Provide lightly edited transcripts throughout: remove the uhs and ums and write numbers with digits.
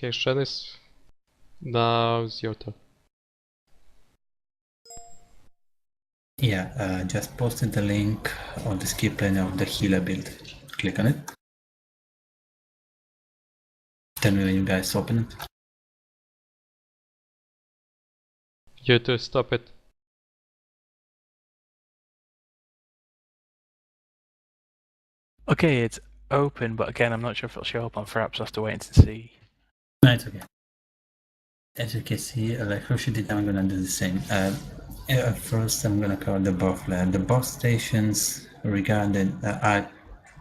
Okay, Shanice, now it's your turn. Yeah, just posted the link on the skill planner of the healer build. Click on it. Tell me when you guys open it. You to stop it. Okay, it's open, but again, I'm not sure if it'll show up on Fraps. I'll have to wait to see. No, it's okay. As you can see, like Roshi did, I'm gonna do the same. First, I'm gonna cover the buff layer. The buff stations regarding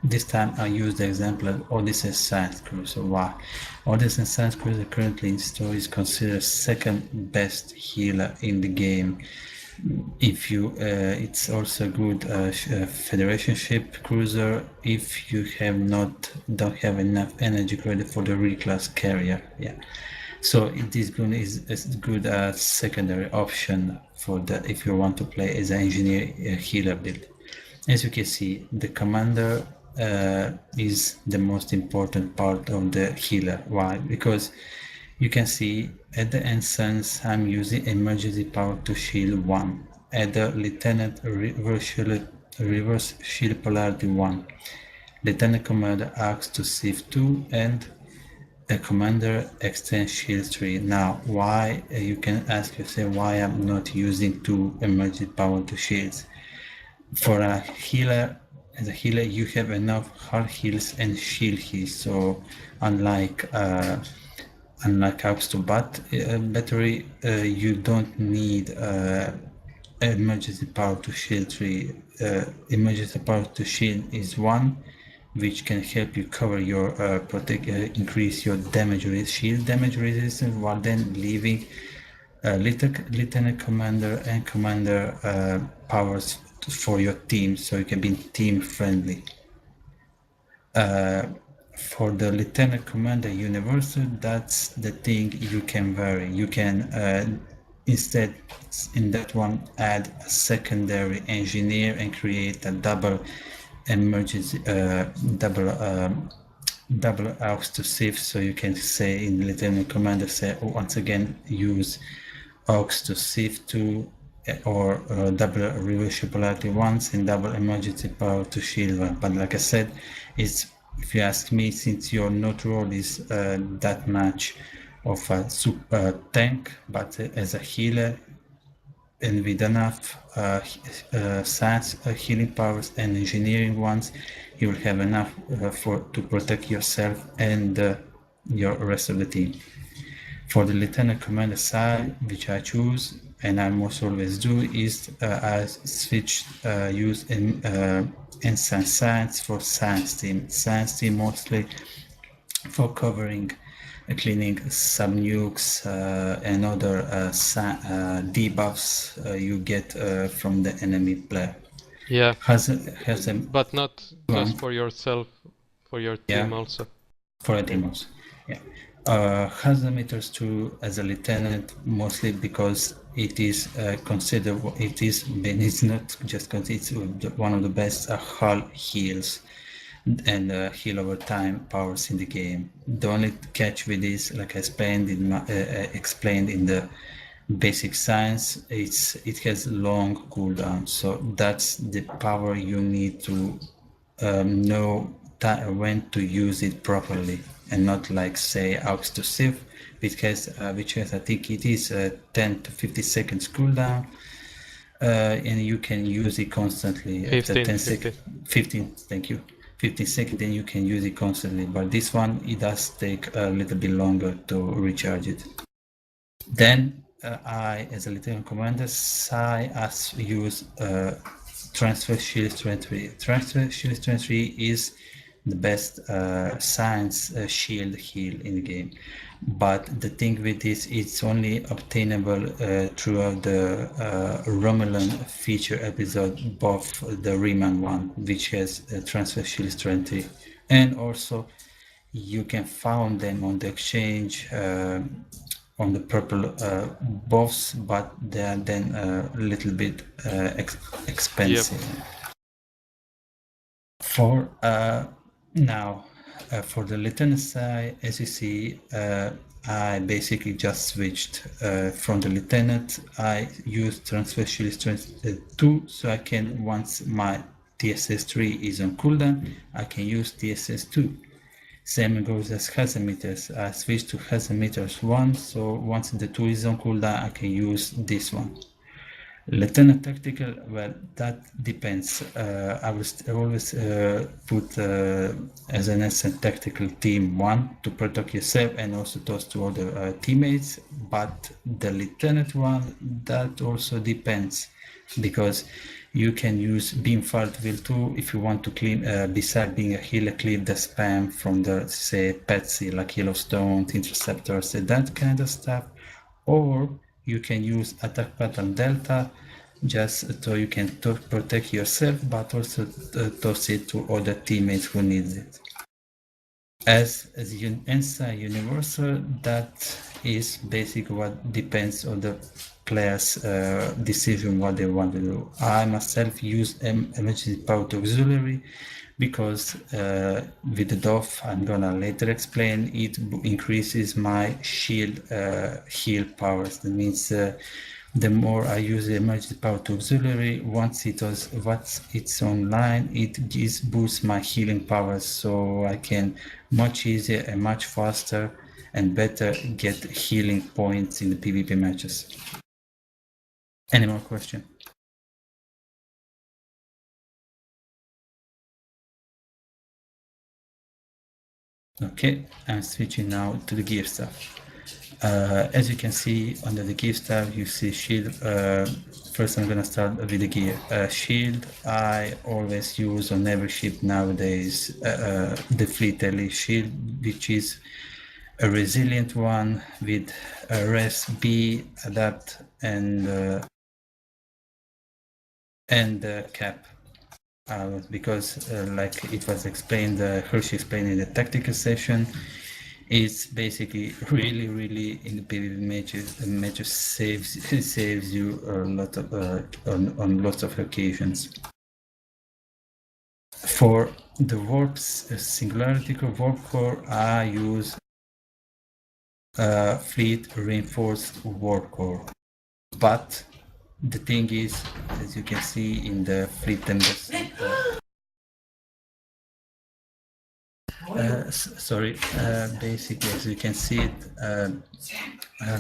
this time I use the example of Odyssey Science Cruiser. Why? Odyssey Science Cruiser currently in store is considered second best healer in the game. If you, it's also a good Federation ship cruiser if you don't have enough energy credit for the reclass carrier. Yeah. So it is good secondary option for if you want to play as an engineer healer build. As you can see, the commander is the most important part of the healer. Why? Because you can see at the instance I'm using emergency power to shield 1. At the lieutenant reverse shield polarity 1. Lieutenant commander acts to sieve 2 and the commander extends shield 3. Now, why you can ask yourself why I'm not using 2 emergency power to shields. For a healer, as a healer, you have enough hard heals and shield heals. So, unlike Axe to battery, you don't need emergency power to shield 3. Emergency power to shield is 1, which can help you cover your increase your shield damage resistance, while then leaving lieutenant commander and commander powers for your team, so you can be team friendly. For the lieutenant commander universal, that's the thing you can vary. You can instead in that one add a secondary engineer and create a double emergency double aux to sieve, so you can say in lieutenant commander say once again use aux to sieve 2 or double reverse polarity once and double emergency power to shield 1. But like I said, it's, if you ask me, since your node role is that much of a super tank, but as a healer and with enough science healing powers and engineering ones, you will have enough to protect yourself and your rest of the team. For the lieutenant commander side, which I choose and I most always do, is I switch use ensign science for science team. Science team mostly for covering cleaning some nukes and other debuffs you get from the enemy player. Yeah, them, but not just for yourself, for your team also. For a team also, yeah. Has the meters too as a lieutenant, mostly because it is considered, it's not just because it's one of the best hull heals and heal over time powers in the game. The only catch with this, like I explained in the basic science, it has long cooldown, so that's the power you need to know when to use it properly, and not like say aux to sieve, which has I think it is 10 to 50 seconds cooldown, and you can use it constantly. 15, after 10 seconds. 15, thank you. 15 seconds, then you can use it constantly. But this one, it does take a little bit longer to recharge it. Then I, as a lieutenant commander, use transfer shield 23. Transfer shield 23 is the best science shield heal in the game. But the thing with this, it's only obtainable throughout the Romulan feature episode, both the Riemann one, which has transfer shield 20, and also you can find them on the exchange on the purple buffs, but they are then a little bit expensive. Yep. For now, for the lieutenant side, as you see, I basically just switched from the lieutenant. I used transfer shield strength 2, so I can, once my TSS 3 is on cooldown, I can use TSS 2. Same goes as hazard meters. I switched to hazard meters 1, so once the 2 is on cooldown, I can use this one. Lieutenant tactical, well, that depends. I will always put as an essence tactical team 1 to protect yourself and also those two other teammates. But the lieutenant one, that also depends, because you can use beam fart will 2 if you want to clean, beside being a healer, clear the spam from the, say, Patsy, like Yellowstone, interceptors, that kind of stuff. Or you can use attack pattern delta, just so you can protect yourself, but also toss it to other teammates who needs it. As ENSA universal, that is basically what depends on the player's decision what they want to do. I myself use emergency power to auxiliary because with the DOF, I'm gonna later explain, it increases my shield heal powers. That means the more I use the emergency power to auxiliary, once it's online, it just boosts my healing powers, so I can much easier and much faster and better get healing points in the PvP matches. Any more question? Okay, I'm switching now to the gear stuff. As you can see under the gear stuff, you see shield. First, I'm gonna start with the gear. Shield, I always use on every ship nowadays, the Fleet Elite shield, which is a resilient one with a res B, adapt, and cap. Because like it was explained, Hershey explained in the tactical session, it's basically really in the PvP matches saves you a lot of on lots of occasions. For the warps, singularity core, warp core, I use fleet reinforced warp core. But the thing is, as you can see in the fleet members, basically, as you can see it,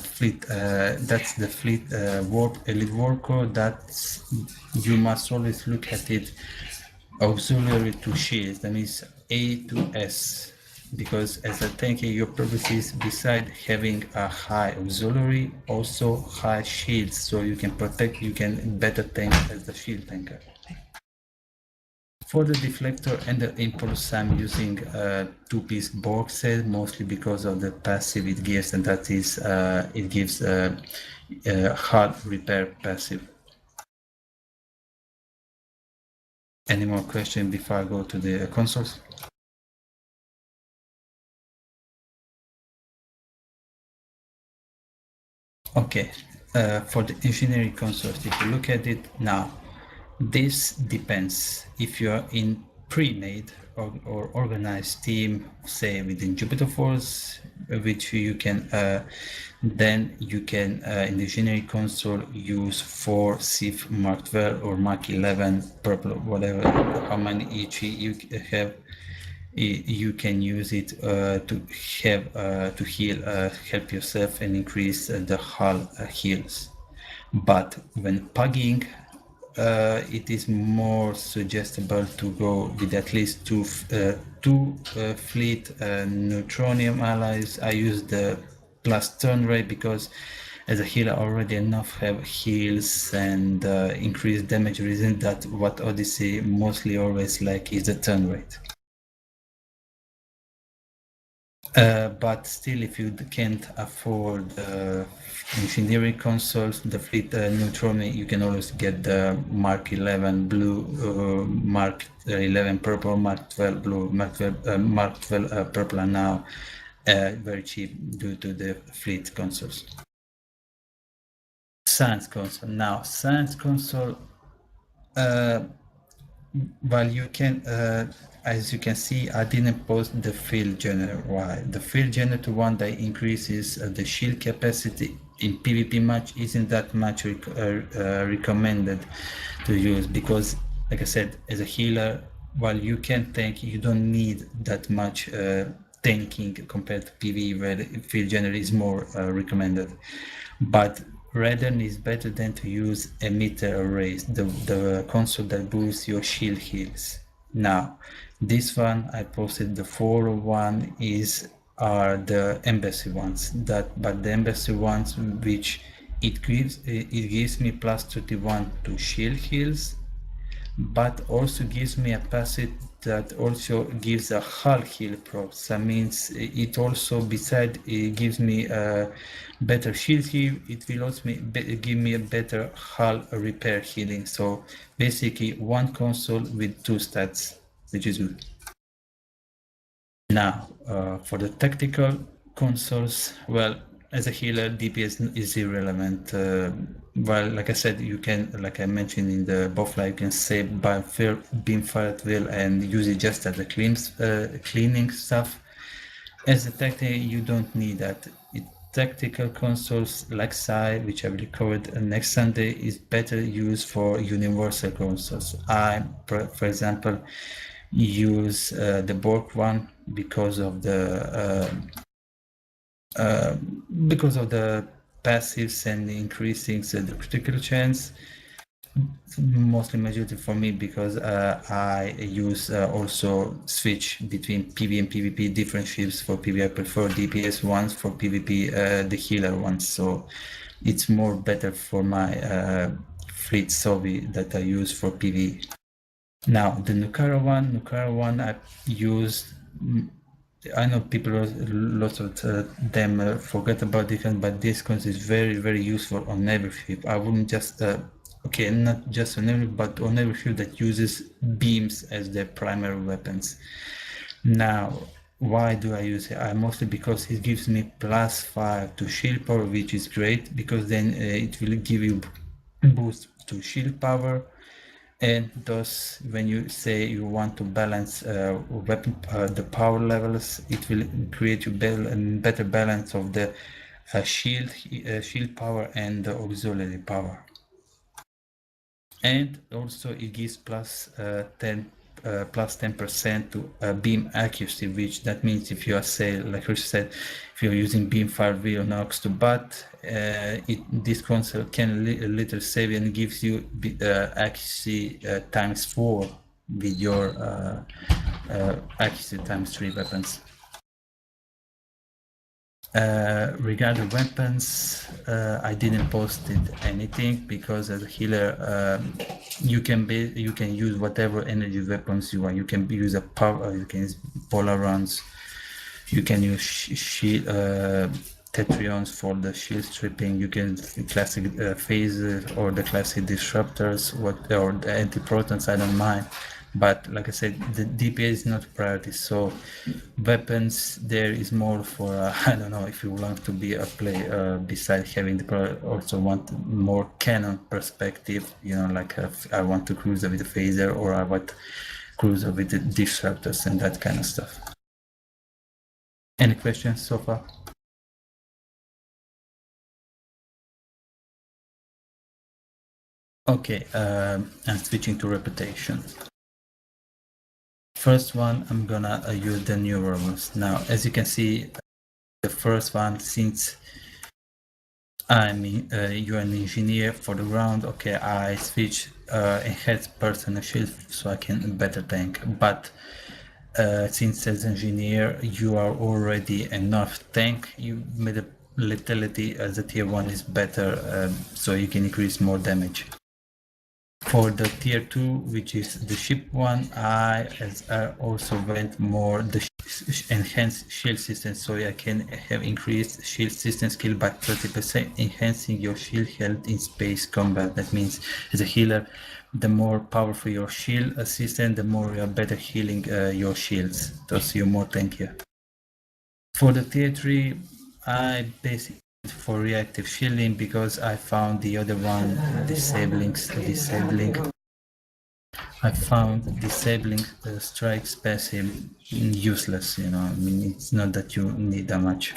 fleet, that's the fleet elite warp core. That's, you must always look at it auxiliary to shields. That means A to S, because as a tanker, your purpose is, beside having a high auxiliary, also high shields, so you can protect, you can better tank as the shield tanker. For the deflector and the impulse, I'm using a two-piece Borg set, mostly because of the passive it gives, and that is, it gives a hard repair passive. Any more questions before I go to the consoles? Okay, for the engineering consoles, if you look at it now, this depends. If you are in pre-made or organized team, say within Jupiter Force, which you can, then you can in the engineering console use 4 SIF Mark 12 or Mark 11 purple, whatever, how many each you have. You can use it to have to heal, help yourself and increase the hull heals. But when pugging, it is more suggestible to go with at least two fleet neutronium allies. I use the plus turn rate because as a healer already enough have heals and increased damage reason. That what Odyssey mostly always like is the turn rate. But still, if you can't afford engineering consoles, the fleet neutronium, you can always get the Mark 11 blue, Mark 11 purple, Mark 12 blue, Mark 12 purple are now very cheap due to the fleet consoles. Science console. Now, science console, Well, you can, as you can see, I didn't post the field generator. Why? The field generator one that increases the shield capacity in PvP match isn't that much recommended to use, because, like I said, as a healer, while you can tank, you don't need that much tanking compared to PvE, where the field generator is more recommended. But Redden is better than to use emitter arrays, the console that boosts your shield heals. Now, this one I posted, the 401 are the embassy ones, but the embassy ones which it gives me plus 31 to shield heals, but also gives me a passive that also gives a hull heal procs. That means it also, besides it gives me a better shield heal, it will also give me a better hull repair healing. So basically one console with two stats, which is good. Now, for the tactical consoles, well, as a healer, DPS is irrelevant. Well, like I said, you can, like I mentioned in the buff light, you can save by beam fire at will and use it just as a cleaning stuff. As a tactical, you don't need that. Tactical consoles like Psy, which I will cover next Sunday, is better used for universal consoles. I, for example, use the Borg one because of the passives and increasing the critical chance. Mostly majority for me because I use also switch between PV and PvP different ships. For PV I prefer DPS ones, for PvP the healer ones, so it's more better for my fleet Sovi that I use for PV. Now the Nukara one I use. I know people, lots of them forget about this, but this concept is very useful on every ship. I wouldn't just okay, not just on every, but on every ship that uses beams as their primary weapons. Now, why do I use it? Mostly because it gives me +5 to shield power, which is great, because then it will give you boost to shield power. And thus, when you say you want to balance weapon the power levels, it will create you better balance of the shield power and the auxiliary power. And also it gives plus 10% to beam accuracy, which that means if you are, say, like Rich said, if you're using beam fire V or Nox to butt, this console can little save and gives you accuracy ×4 with your accuracy ×3 weapons. Regarding weapons, I didn't post anything because as a healer, you can use whatever energy weapons you want. You can use a power, you can use polar rounds, you can use Tetrions for the shield stripping. You can classic phases or the classic disruptors, or the anti-protons. I don't mind. But like I said, the DPS is not a priority, so weapons there is more for I don't know, if you want to be a player besides having the also want more cannon perspective, you know, like I want to cruise with the phaser, or I want cruiser with the disruptors and that kind of stuff. Any questions so far? Okay, I'm switching to reputation. First one, I'm gonna use the newer ones. Now, as you can see, the first one, since you're an engineer for the ground, okay, I switch enhanced personal shield so I can better tank. But since as engineer you are already enough tank, you made a lethality as a tier 1 is better, so you can increase more damage. For the tier 2, which is the ship one, I also went more the enhanced shield system, so I can have increased shield system skill by 30%, enhancing your shield health in space combat. That means as a healer, the more powerful your shield system, the more you are better healing your shields, thus you're more tankier. For the tier 3, I basically for reactive shielding because I found the other one disabling I found disabling the strikes passive useless, you know, I mean, it's not that you need that much.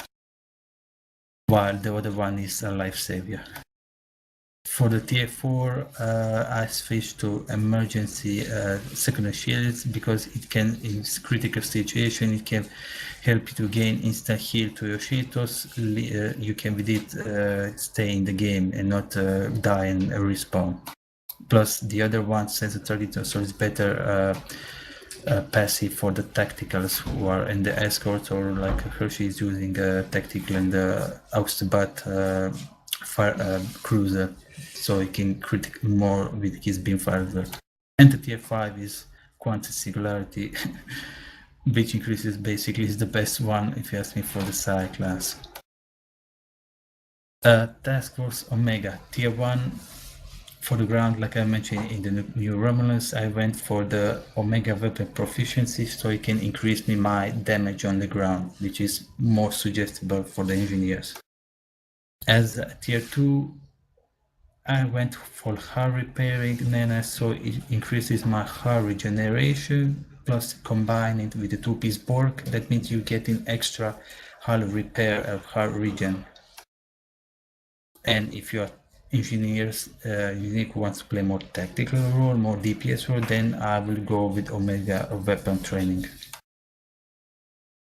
While the other one is a life savior. For the tier 4, I switched to emergency secondary shields because it can, in critical situation, it can help you to gain instant heal to your shields. You can with it stay in the game and not die and respawn. Plus the other one says a target, so it's better passive for the tacticals who are in the escort, or like Hershey is using a tactical and the Austabat fire cruiser, so he can crit more with his beamfire. And the tier 5 is Quantum Singularity, which increases basically is the best one if you ask me for the side class. Task Force Omega, tier 1. For the ground, like I mentioned in the new Romulus, I went for the Omega weapon proficiency, so it can increase me my damage on the ground, which is more suggestible for the engineers. As a tier 2, I went for hull repairing, Nana, so it increases my hull regeneration, plus combine it with the 2-piece Borg. That means you get an extra hull repair of hull regen. And if you're engineers, Unique wants to play more tactical role, more DPS role, then I will go with Omega weapon training.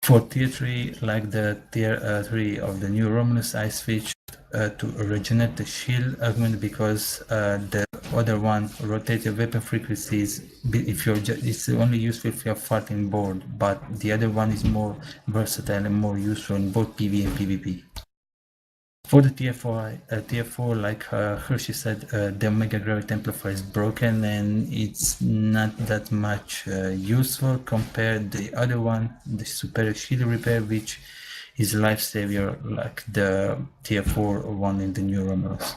For tier 3, like the tier 3 of the new Romulus, I switched to regenerate the shield augment because the other one, rotated weapon frequencies, if you're it's only useful if you're fighting board, but the other one is more versatile and more useful in both PV and PvP. For the tier 4, like Hershey said, the Omega Gravity Amplifier is broken and it's not that much useful compared to the other one, the Superior Shield Repair, which is life savior like the tier 4 one in the new Romulus.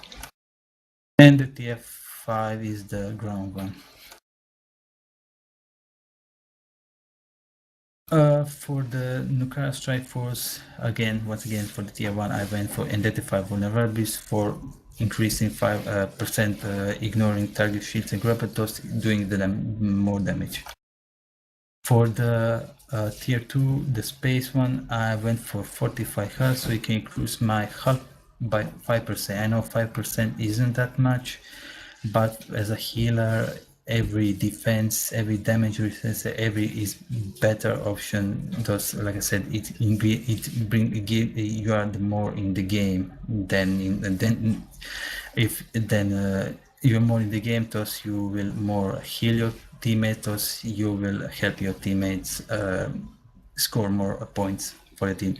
And the tier 5 is the ground one. For the Nuclear Strike Force, once again, for the tier 1, I went for Identify Vulnerabilities for increasing 5% ignoring target shields and grapples, doing more damage. For the tier 2, the space one, I went for 45 health, so you can increase my health by 5%. I know 5% isn't that much, but as a healer, every defense, every damage resistance, every is better option. Thus, like I said, you are the more in the game than you're more in the game. Thus, you will more heal your teammates. Thus, you will help your teammates score more points for the team.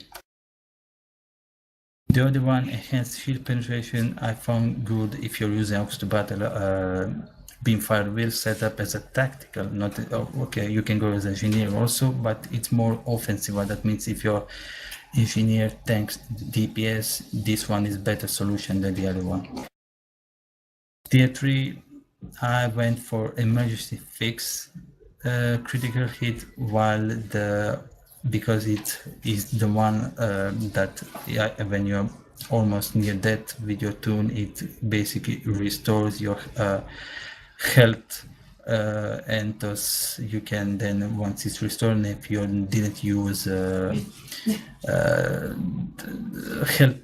The other one, enhanced shield penetration, I found good if you're using Ox to Battle. Beamfire will set up as a tactical, not okay, you can go as engineer also, but it's more offensive. What that means, if your engineer tanks DPS, this one is better solution than the other one. Tier 3, I went for emergency fix critical hit, while because it is the one that when you're almost near death with your tune, it basically restores your health, and thus you can then, once it's restored, if you didn't use health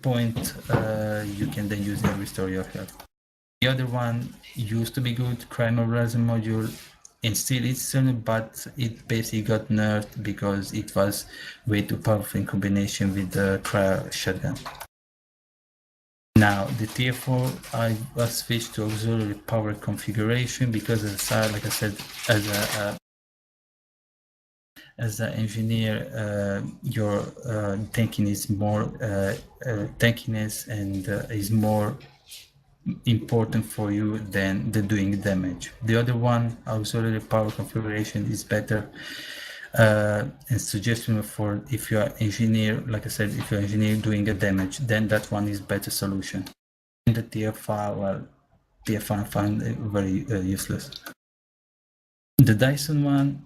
point, you can then use it to restore your health. The other one used to be good, Crime Horizon module, and still it's but it basically got nerfed because it was way too powerful in combination with the cryo shotgun. Now, the tier 4, I was switched to auxiliary power configuration because, like I said, as an engineer, your tanking is more tankiness and is more important for you than the doing damage. The other one, auxiliary power configuration, is better and suggestion for if you are engineer, like I said, if you're engineer doing a damage, then that one is better solution. And the tier 5, well, tier 5 I find very useless. The Dyson one,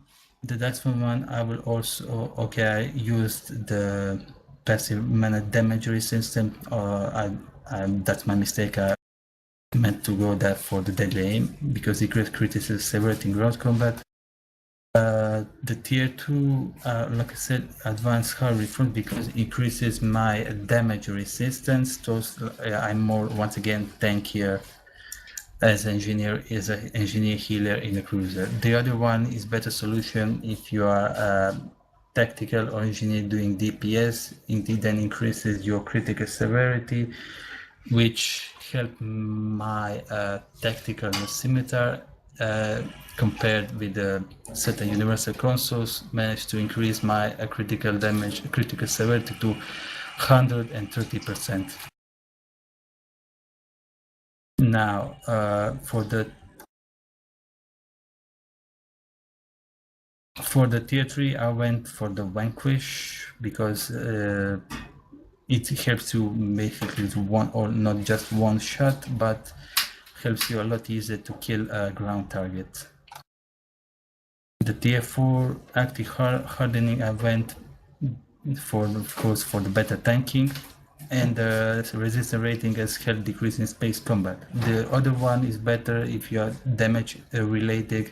I will also, I used the passive mana damage resistance. That's my mistake. meant to go there for the deadly aim because decreased criticism severity in ground combat. The tier 2, like I said, advanced hard reform because it increases my damage resistance. Those I'm more, once again, tankier as engineer, is an engineer healer in a cruiser. The other one is better solution if you are tactical or engineer doing DPS. Indeed, then increases your critical severity, which help my tactical scimitar compared with certain universal consoles, managed to increase my critical damage, critical severity to 130%. Now, for the tier 3, I went for the Vanquish because it helps you basically to one, or not just one shot, but helps you a lot easier to kill a ground target. The tier 4 active hardening, I went for, of course, for the better tanking, and the resistance rating has helped decrease in space combat. The other one is better if you are damage related.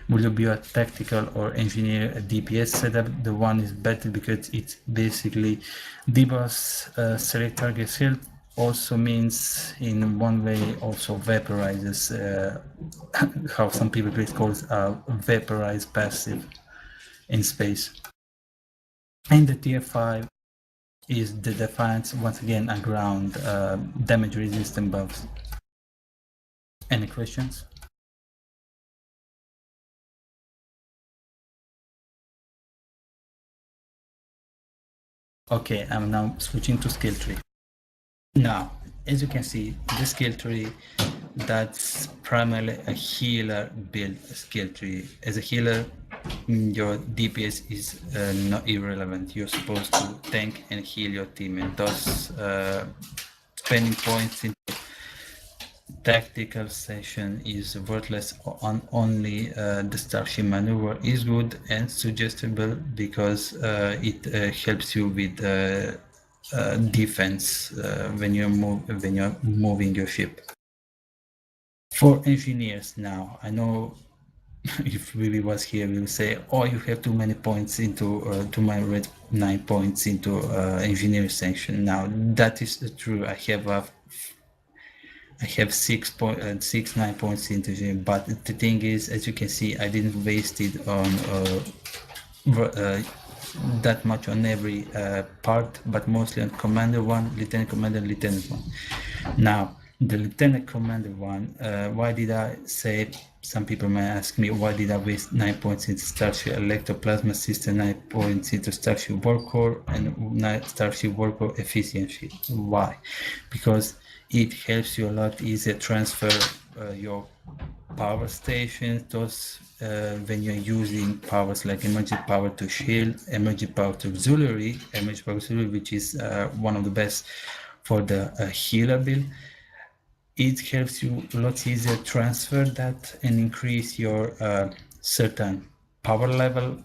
Will you be a tactical or engineer a DPS setup? The one is better because it's basically debuffs select target health. Also means in one way also vaporizes how some people call it vaporized passive in space. And the tier 5 is the Defiance, once again a ground damage resistant buffs. Any questions? Okay, I'm now switching to skill tree. Now, as you can see, the skill tree, that's primarily a healer build skill tree. As a healer, your DPS is not irrelevant. You're supposed to tank and heal your team, and thus spending points in tactical session is worthless. On only the Starship maneuver is good and suggestible because it helps you with defense when you're moving your ship. For engineers now, I know if Vivi was here, we will say, "Oh, you have too many points into too many red 9 points into engineering section." Now that is true. I have 6 9 points into engineering, but the thing is, as you can see, I didn't waste it on that much on every part, but mostly on Commander 1, Lieutenant Commander, Lieutenant 1. Now, the Lieutenant Commander 1, why did I say, some people may ask me, why did I waste 9 points into Starship Electroplasma System, 9 points into Starship Warcore, and Starship Warcore Efficiency? Why? Because it helps you a lot easier transfer your power stations, those when you're using powers like emergency power to shield, emergency power to auxiliary, which is one of the best for the healer build. It helps you a lot easier transfer that and increase your certain power level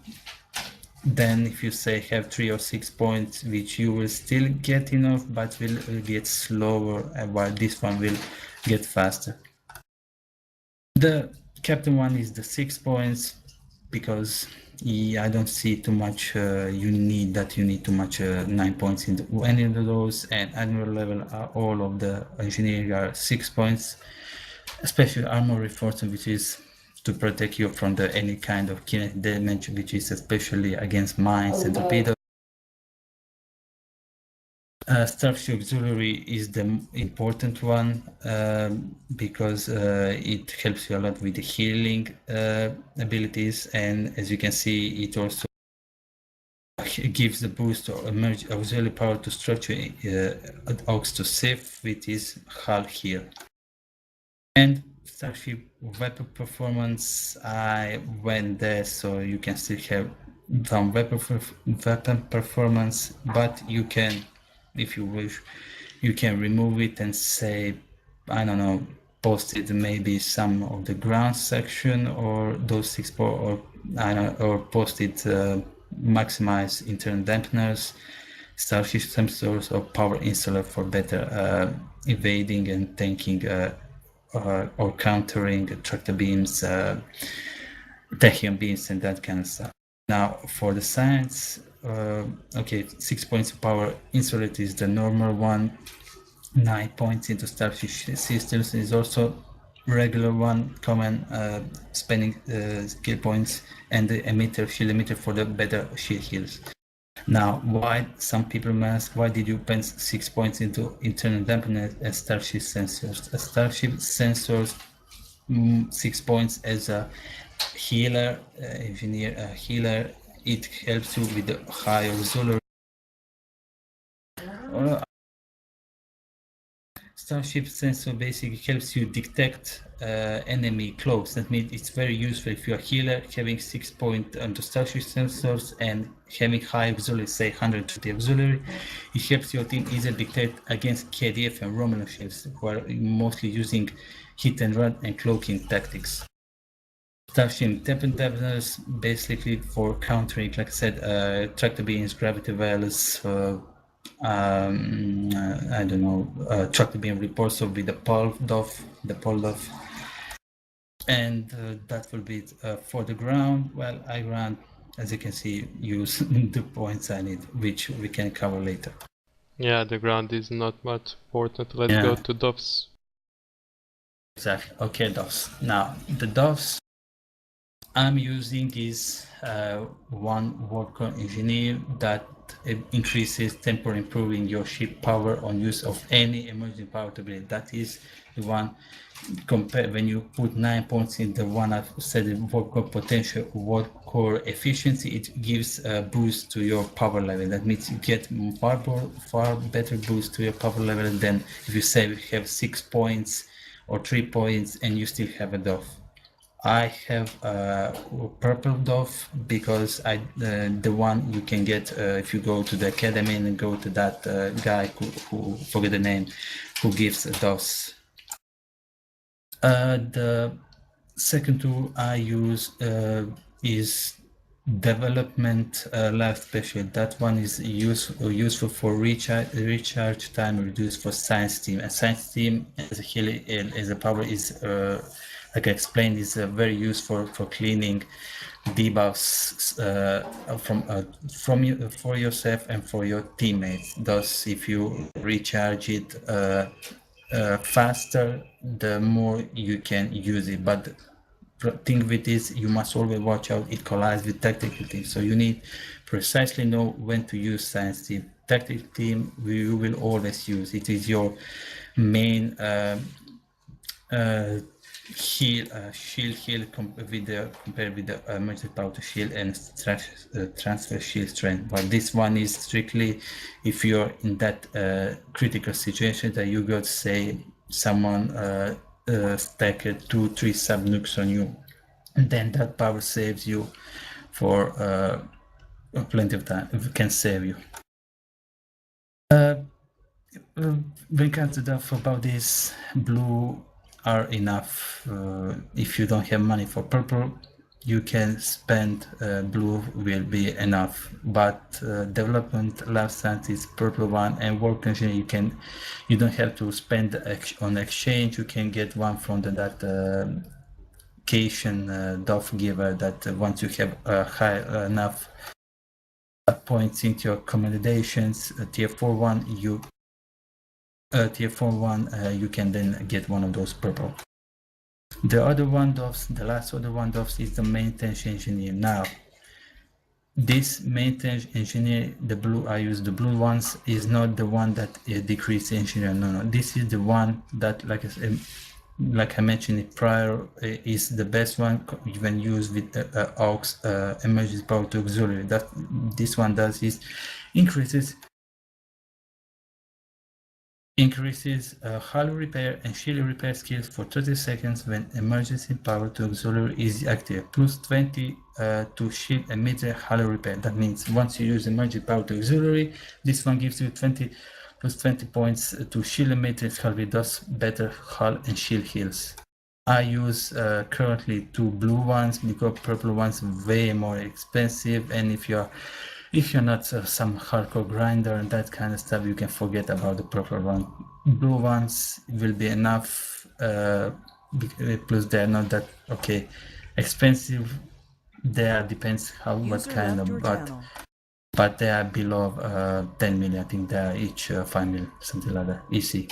than if you say have 3 or 6 points, which you will still get enough, but will get slower, while this one will get faster. The Captain one is the 6 points because I don't see too much you need too much 9 points into any of those, and admiral level all of the engineering are 6 points, especially armor reinforcement, which is to protect you from any kind of kinetic damage, which is especially against mines and torpedoes. Starship Auxiliary is the important one because it helps you a lot with the healing abilities, and as you can see, it also gives the boost of auxiliary power to structure aux to SIF, which is hull heal. And Starship weapon performance, I went there so you can still have some weapon performance, but you can, if you wish, you can remove it and say, I don't know, post it maybe some of the ground section or those 6 or I don't know, or post it maximize internal dampeners, Starship sensors, or power installer for better evading and tanking or countering tractor beams, tachyon beams, and that kind of stuff. Now for the science, okay, 6 points of power insulate is the normal one. 9 points into starfish systems is also regular one, common spending skill points, and the shield emitter for the better shield heals. Now, why some people may ask, why did you spend 6 points into internal dampener and starship sensors? Starship sensors, 6 points as a healer, engineer, healer. It helps you with the high auxiliary. Starship sensor basically helps you detect enemy close. That means it's very useful if you're a healer, having 6 point onto Starship sensors and having high auxiliary, say 120 auxiliary. It helps your team easily detect against KDF and Romulan ships, who are mostly using hit and run and cloaking tactics. Starship dampeners basically for countering, like I said, tractor beams, gravity wells, I don't know, tractor beam reports with the Poldov, and that will be it for the ground. Well, I ran, as you can see, use the points I need, which we can cover later. Yeah, the ground is not much important. Let's go to DOFs. Exactly. Okay, DOFs. Now the DOFs I'm using is one worker engineer that increases temporary improving your ship power on use of any emerging power to build. That is the one compared when you put 9 points in the one I've said worker potential worker efficiency, it gives a boost to your power level. That means you get far better boost to your power level than if you say you have 6 points or 3 points and you still have a DOF. I have a purple DOF because the one you can get if you go to the academy and go to that guy who forget the name, who gives DOFs. The second tool I use is development lab special. That one is useful for recharge time reduced for science team. A science team as a power is like I explained, is very useful for cleaning debuffs from you for yourself and for your teammates. Thus, if you recharge it faster, the more you can use it. But the thing with this, you must always watch out. It collides with tactical team, so you need precisely know when to use science team. Tactical team, you will always use. It is your main shield heal compared with the emergency power to shield and transfer shield strength. But this one is strictly if you're in that critical situation that you got, say, someone stacked 2-3 sub nukes on you, and then that power saves you for plenty of time. It can save you. When it comes to stuff about this, blue are enough. If you don't have money for purple, you can spend blue will be enough. But development lab science is purple one, and work engineer you don't have to spend on exchange. You can get one from that Cation DOF giver that once you have high enough points into your commendations, tier 4 one, tier 4 one, you can then get one of those purple. The other one DOFs, the last other one DOFs is the maintenance engineer. Now, this maintenance engineer, the blue, I use the blue ones, is not the one that decrease engineer. No, this is the one that, like I mentioned it prior, is the best one when used with AUX emergency power to auxiliary. That this one does is increases hull repair and shield repair skills for 30 seconds when emergency power to auxiliary is active, plus 20 to shield and mid hull repair. That means once you use emergency power to auxiliary, this one gives you 20 plus 20 points to shield and mid hull, thus better hull and shield heals. I use currently 2 blue ones because purple ones way more expensive, and if you're not some hardcore grinder and that kind of stuff, you can forget about the purple one. Blue ones will be enough plus they're not that okay expensive. There depends how what User kind left your of, channel. but they are below 10 million. I think they are each 5 million, something like that. EC.